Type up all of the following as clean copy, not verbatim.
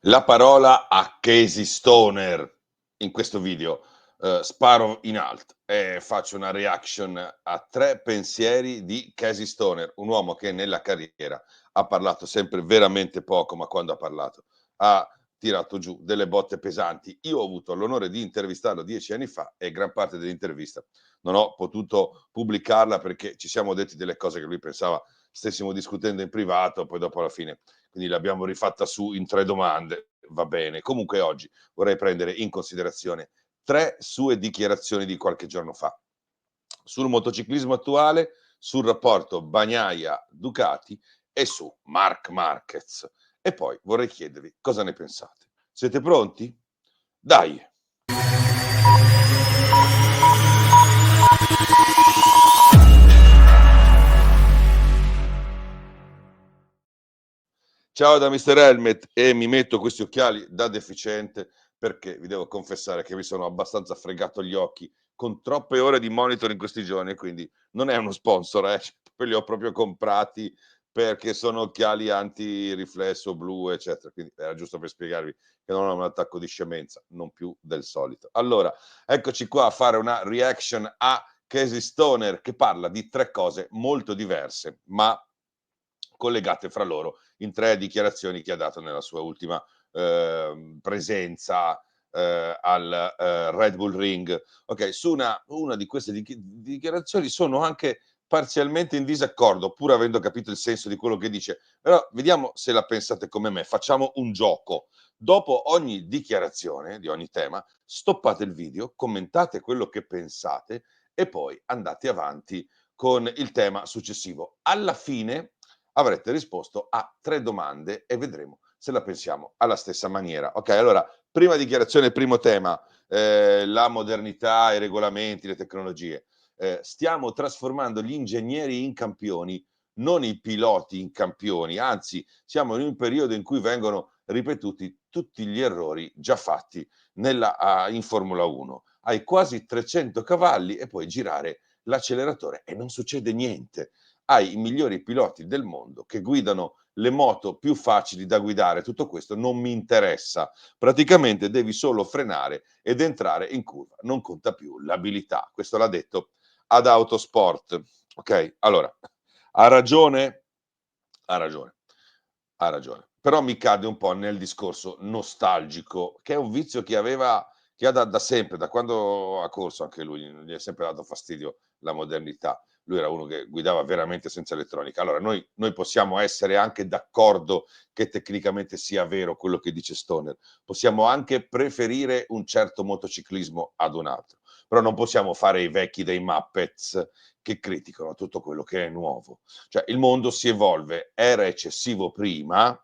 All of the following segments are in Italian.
La parola a Casey Stoner. In questo video sparo in alto e faccio una reaction a 3 pensieri di Casey Stoner, un uomo che nella carriera ha parlato sempre veramente poco, ma quando ha parlato ha tirato giù delle botte pesanti. Io ho avuto l'onore di intervistarlo 10 anni fa e gran parte dell'intervista non ho potuto pubblicarla perché ci siamo detti delle cose che lui pensava stessimo discutendo in privato, poi dopo alla fine quindi l'abbiamo rifatta su in 3 domande, va bene. Comunque oggi vorrei prendere in considerazione 3 sue dichiarazioni di qualche giorno fa, sul motociclismo attuale, sul rapporto Bagnaia-Ducati e su Marc Marquez. E poi vorrei chiedervi cosa ne pensate. Siete pronti? Dai! Ciao da Mr. Helmet e mi metto questi occhiali da deficiente perché vi devo confessare che mi sono abbastanza fregato gli occhi con troppe ore di monitor in questi giorni, quindi non è uno sponsor, li ho proprio comprati perché sono occhiali antiriflesso blu, eccetera. Quindi era giusto per spiegarvi che non ho un attacco di scemenza, non più del solito. Allora, eccoci qua a fare una reaction a Casey Stoner che parla di 3 cose molto diverse, ma collegate fra loro in 3 dichiarazioni che ha dato nella sua ultima presenza al Red Bull Ring. Ok, su una di queste dichiarazioni sono anche parzialmente in disaccordo, pur avendo capito il senso di quello che dice. Però vediamo se la pensate come me. Facciamo un gioco. Dopo ogni dichiarazione di ogni tema, stoppate il video, commentate quello che pensate e poi andate avanti con il tema successivo. Alla fine avrete risposto a 3 domande e vedremo se la pensiamo alla stessa maniera. Ok, allora, prima dichiarazione, primo tema, la modernità, i regolamenti, le tecnologie. Stiamo trasformando gli ingegneri in campioni, non i piloti in campioni, anzi siamo in un periodo in cui vengono ripetuti tutti gli errori già fatti in Formula 1. Hai quasi 300 cavalli e puoi girare l'acceleratore e non succede niente. Hai i migliori piloti del mondo che guidano le moto più facili da guidare. Tutto questo non mi interessa. Praticamente devi solo frenare ed entrare in curva. Non conta più l'abilità. Questo l'ha detto ad Autosport. Ok? Allora, ha ragione? Ha ragione. Ha ragione. Però mi cade un po' nel discorso nostalgico, che è un vizio che ha da sempre, da quando ha corso anche lui, gli è sempre dato fastidio la modernità. Lui era uno che guidava veramente senza elettronica. Allora, noi possiamo essere anche d'accordo che tecnicamente sia vero quello che dice Stoner. Possiamo anche preferire un certo motociclismo ad un altro. Però non possiamo fare i vecchi dei Muppets che criticano tutto quello che è nuovo. Cioè il mondo si evolve, era eccessivo prima,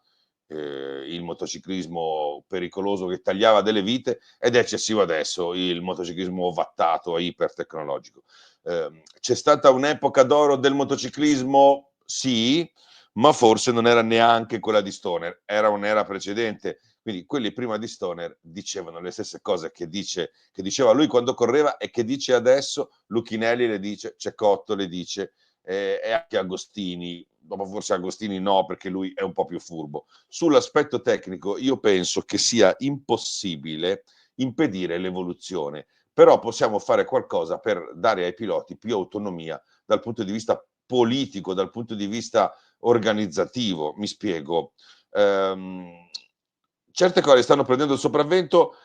il motociclismo pericoloso che tagliava delle vite ed è eccessivo adesso il motociclismo ovattato e ipertecnologico. C'è stata un'epoca d'oro del motociclismo? Sì, ma forse non era neanche quella di Stoner, era un'era precedente. Quindi quelli prima di Stoner dicevano le stesse cose che diceva lui quando correva e che dice adesso, Lucchinelli le dice, Cecotto le dice, e anche Agostini. Dopo forse Agostini no, perché lui è un po' più furbo. Sull'aspetto tecnico io penso che sia impossibile impedire l'evoluzione, però possiamo fare qualcosa per dare ai piloti più autonomia dal punto di vista politico, dal punto di vista organizzativo. Mi spiego. Certe cose stanno prendendo il sopravvento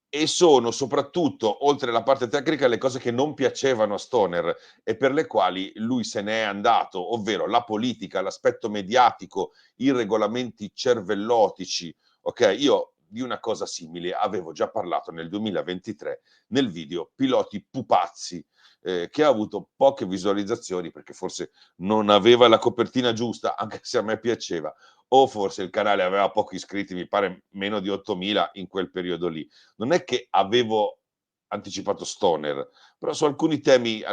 e sono soprattutto, oltre alla parte tecnica, le cose che non piacevano a Stoner e per le quali lui se n'è andato, ovvero la politica, l'aspetto mediatico, i regolamenti cervellotici. Ok, io di una cosa simile avevo già parlato nel 2023 nel video Piloti pupazzi, che ha avuto poche visualizzazioni perché forse non aveva la copertina giusta, anche se a me piaceva, o forse il canale aveva pochi iscritti, mi pare meno di 8.000 in quel periodo lì. Non è che avevo anticipato Stoner, però su alcuni temi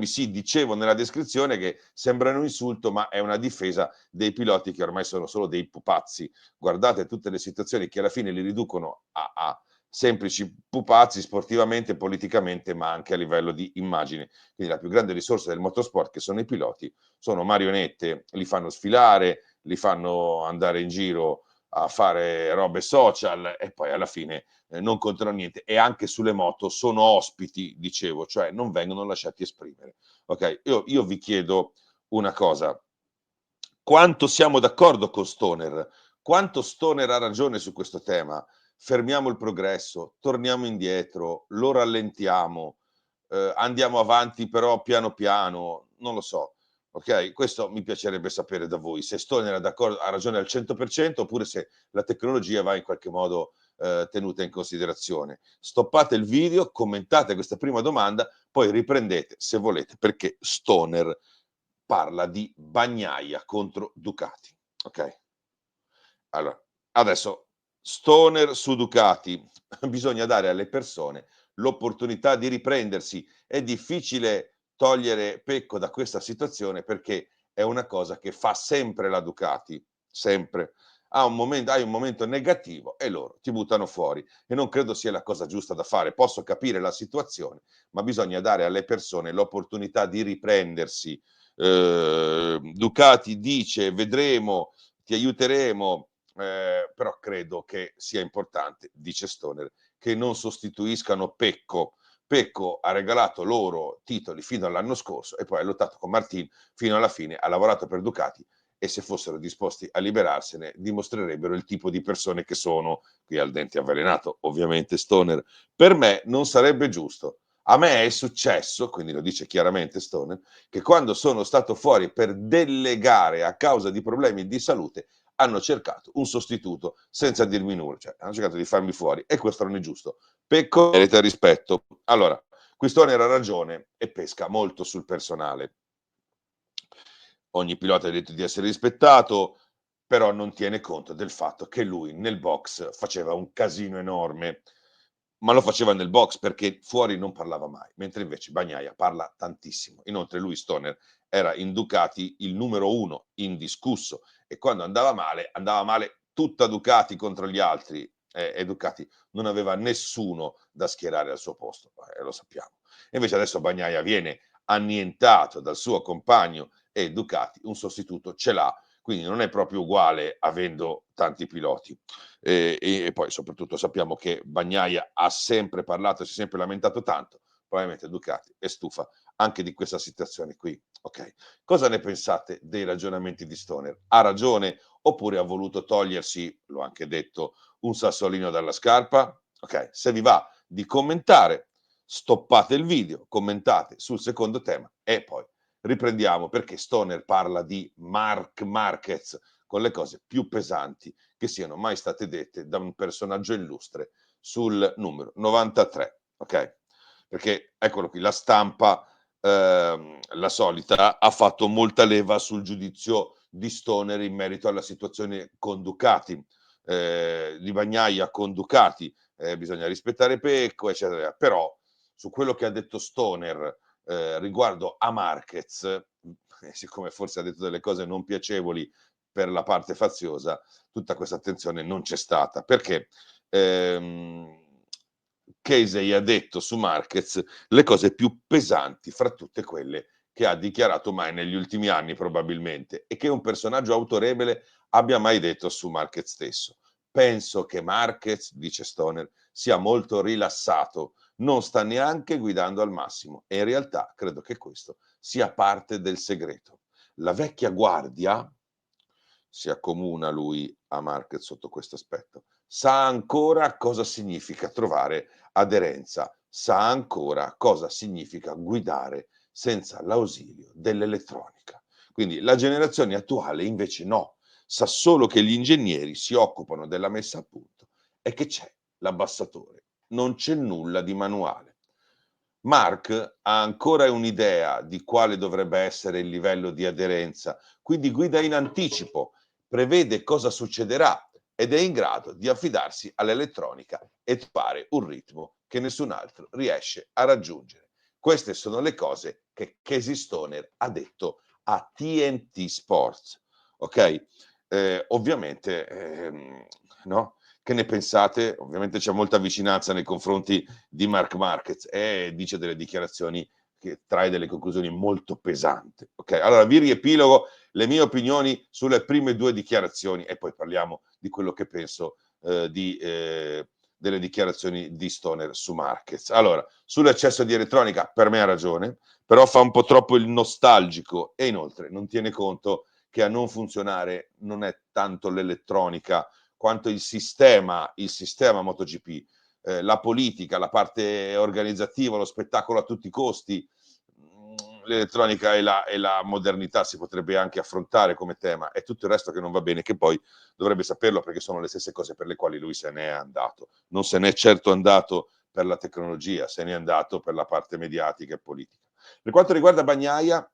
sì, dicevo nella descrizione che sembrano un insulto, ma è una difesa dei piloti che ormai sono solo dei pupazzi. Guardate tutte le situazioni che alla fine li riducono a semplici pupazzi sportivamente, politicamente, ma anche a livello di immagine. Quindi la più grande risorsa del motorsport, che sono i piloti, sono marionette, li fanno sfilare, li fanno andare in giro a fare robe social e poi alla fine non contano niente. E anche sulle moto sono ospiti, dicevo, cioè non vengono lasciati esprimere. Ok, io vi chiedo una cosa: quanto siamo d'accordo con Stoner? Quanto Stoner ha ragione su questo tema? Fermiamo il progresso, torniamo indietro, lo rallentiamo, andiamo avanti però piano piano, non lo so. Ok, questo mi piacerebbe sapere da voi, se Stoner ha ragione al 100% oppure se la tecnologia va in qualche modo tenuta in considerazione. Stoppate il video, commentate questa prima domanda, poi riprendete se volete, perché Stoner parla di Bagnaia contro Ducati. Ok, allora adesso Stoner su Ducati. Bisogna dare alle persone l'opportunità di riprendersi. È difficile togliere Pecco da questa situazione perché è una cosa che fa sempre la Ducati, sempre. Hai un momento negativo e loro ti buttano fuori e non credo sia la cosa giusta da fare. Posso capire la situazione, ma bisogna dare alle persone l'opportunità di riprendersi. Ducati dice vedremo, ti aiuteremo, però credo che sia importante, dice Stoner, che non sostituiscano Pecco. Pecco ha regalato loro titoli fino all'anno scorso e poi ha lottato con Martin fino alla fine, ha lavorato per Ducati e se fossero disposti a liberarsene dimostrerebbero il tipo di persone che sono, qui al dente avvelenato ovviamente Stoner. Per me non sarebbe giusto. A me è successo, quindi lo dice chiaramente Stoner, che quando sono stato fuori per delegare a causa di problemi di salute hanno cercato un sostituto senza dirmi nulla, cioè hanno cercato di farmi fuori e questo non è giusto. Pecco merita rispetto. Allora, Quistone ha ragione e pesca molto sul personale. Ogni pilota ha detto di essere rispettato, però non tiene conto del fatto che lui nel box faceva un casino enorme, ma lo faceva nel box perché fuori non parlava mai, mentre invece Bagnaia parla tantissimo. Inoltre lui, Stoner, era in Ducati il numero uno, indiscusso, e quando andava male tutta Ducati contro gli altri, e Ducati non aveva nessuno da schierare al suo posto, lo sappiamo. E invece adesso Bagnaia viene annientato dal suo compagno e Ducati un sostituto ce l'ha, quindi non è proprio uguale avendo tanti piloti. E poi soprattutto sappiamo che Bagnaia ha sempre parlato, si è sempre lamentato tanto, probabilmente Ducati è stufa anche di questa situazione qui. Ok, cosa ne pensate dei ragionamenti di Stoner? Ha ragione oppure ha voluto togliersi, l'ho anche detto, un sassolino dalla scarpa? Ok, se vi va di commentare, stoppate il video, commentate sul secondo tema e poi riprendiamo perché Stoner parla di Marc Marquez con le cose più pesanti che siano mai state dette da un personaggio illustre sul numero 93, ok? Perché eccolo qui, la stampa, la solita, ha fatto molta leva sul giudizio di Stoner in merito alla situazione con Ducati, di Bagnaia con Ducati, bisogna rispettare Pecco, eccetera. Però su quello che ha detto Stoner riguardo a Marquez, siccome forse ha detto delle cose non piacevoli per la parte faziosa, tutta questa attenzione non c'è stata. Perché Casey ha detto su Marquez le cose più pesanti fra tutte quelle che ha dichiarato mai negli ultimi anni probabilmente e che un personaggio autorevole abbia mai detto su Marquez stesso. Penso che Marquez, dice Stoner, sia molto rilassato, non sta neanche guidando al massimo e in realtà credo che questo sia parte del segreto. La vecchia guardia, si accomuna lui a Marquez sotto questo aspetto, sa ancora cosa significa trovare aderenza, sa ancora cosa significa guidare senza l'ausilio dell'elettronica. Quindi la generazione attuale invece no, sa solo che gli ingegneri si occupano della messa a punto e che c'è l'abbassatore, non c'è nulla di manuale. Mark ha ancora un'idea di quale dovrebbe essere il livello di aderenza, quindi guida in anticipo, prevede cosa succederà ed è in grado di affidarsi all'elettronica e trovare un ritmo che nessun altro riesce a raggiungere. Queste sono le cose che Casey Stoner ha detto a TNT Sports. Ok? Ovviamente, no? Che ne pensate? Ovviamente c'è molta vicinanza nei confronti di Marc Marquez e dice delle dichiarazioni che trae delle conclusioni molto pesanti. Ok, allora vi riepilogo le mie opinioni sulle prime 2 dichiarazioni e poi parliamo di quello che penso delle dichiarazioni di Stoner su Marquez. Allora, sull'eccesso di elettronica per me ha ragione, però fa un po' troppo il nostalgico e inoltre non tiene conto che a non funzionare non è tanto l'elettronica quanto il sistema MotoGP, la politica, la parte organizzativa, lo spettacolo a tutti i costi. L'elettronica e la modernità si potrebbe anche affrontare come tema, è tutto il resto che non va bene, che poi dovrebbe saperlo perché sono le stesse cose per le quali lui se n'è andato. Non se n'è certo andato per la tecnologia, se n'è andato per la parte mediatica e politica. Per quanto riguarda Bagnaia,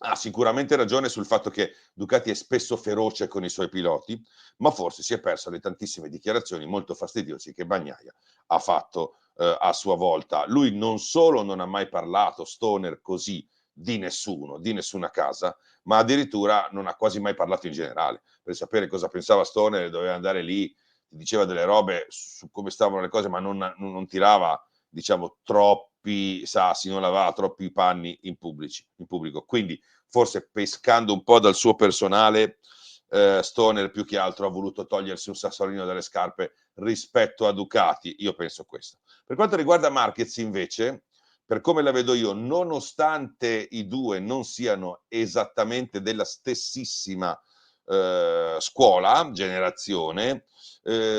ha sicuramente ragione sul fatto che Ducati è spesso feroce con i suoi piloti, ma forse si è perso le tantissime dichiarazioni molto fastidiose che Bagnaia ha fatto a sua volta. Lui non solo non ha mai parlato, Stoner, così di nessuno, di nessuna casa, ma addirittura non ha quasi mai parlato in generale. Per sapere cosa pensava Stoner doveva andare lì, diceva delle robe su come stavano le cose, ma non tirava, diciamo, troppi sassi, non lavava troppi panni in pubblico. Quindi forse pescando un po' dal suo personale, Stoner più che altro ha voluto togliersi un sassolino dalle scarpe rispetto a Ducati, io penso questo. Per quanto riguarda Marquez invece, per come la vedo io, nonostante i due non siano esattamente della stessissima scuola, generazione,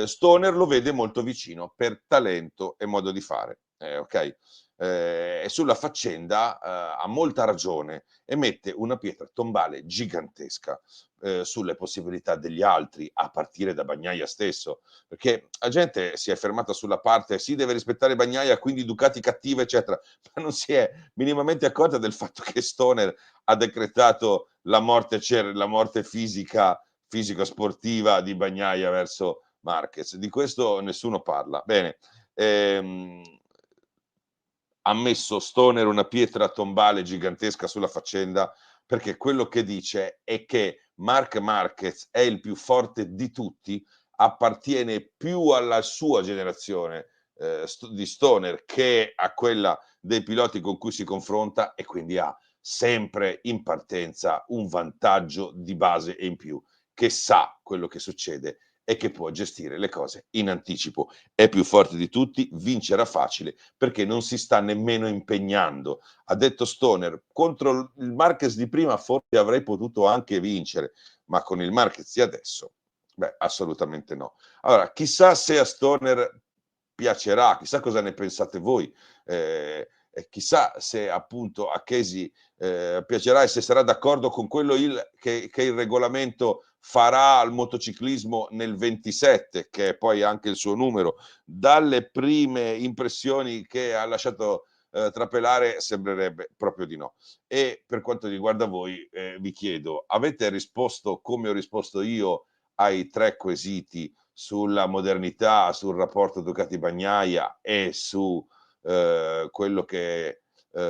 Stoner lo vede molto vicino per talento e modo di fare, ok? E sulla faccenda ha molta ragione e mette una pietra tombale gigantesca sulle possibilità degli altri, a partire da Bagnaia stesso, perché la gente si è fermata sulla parte, si deve rispettare Bagnaia, quindi Ducati cattiva, eccetera, ma non si è minimamente accorta del fatto che Stoner ha decretato la morte fisico-sportiva di Bagnaia verso Marquez. Di questo nessuno parla. Bene, ha messo Stoner una pietra tombale gigantesca sulla faccenda perché quello che dice è che Marc Marquez è il più forte di tutti, appartiene più alla sua generazione di Stoner che a quella dei piloti con cui si confronta e quindi ha sempre in partenza un vantaggio di base e in più, che sa quello che succede e che può gestire le cose in anticipo. È più forte di tutti, vincerà facile perché non si sta nemmeno impegnando. Ha detto Stoner, contro il Marquez di prima forse avrei potuto anche vincere, ma con il Marquez di adesso, beh, assolutamente no. Allora, chissà se a Stoner piacerà, chissà cosa ne pensate voi, e chissà se appunto a Chesi piacerà e se sarà d'accordo con quello che il regolamento farà al motociclismo nel 27, che è poi anche il suo numero. Dalle prime impressioni che ha lasciato trapelare sembrerebbe proprio di no. E per quanto riguarda voi, vi chiedo, avete risposto come ho risposto io ai 3 quesiti sulla modernità, sul rapporto Ducati-Bagnaia e su quello che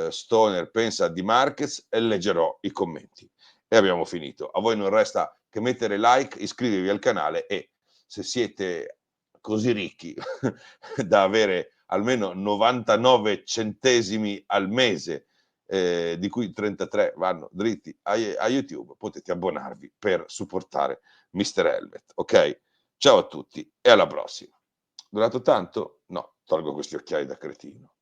Stoner pensa di Marquez e leggerò i commenti. E abbiamo finito. A voi non resta che mettere like, iscrivervi al canale e se siete così ricchi da avere almeno 99 centesimi al mese, di cui 33 vanno dritti a YouTube, potete abbonarvi per supportare Mr. Helmet. Ok? Ciao a tutti e alla prossima. Durato tanto? No, tolgo questi occhiali da cretino.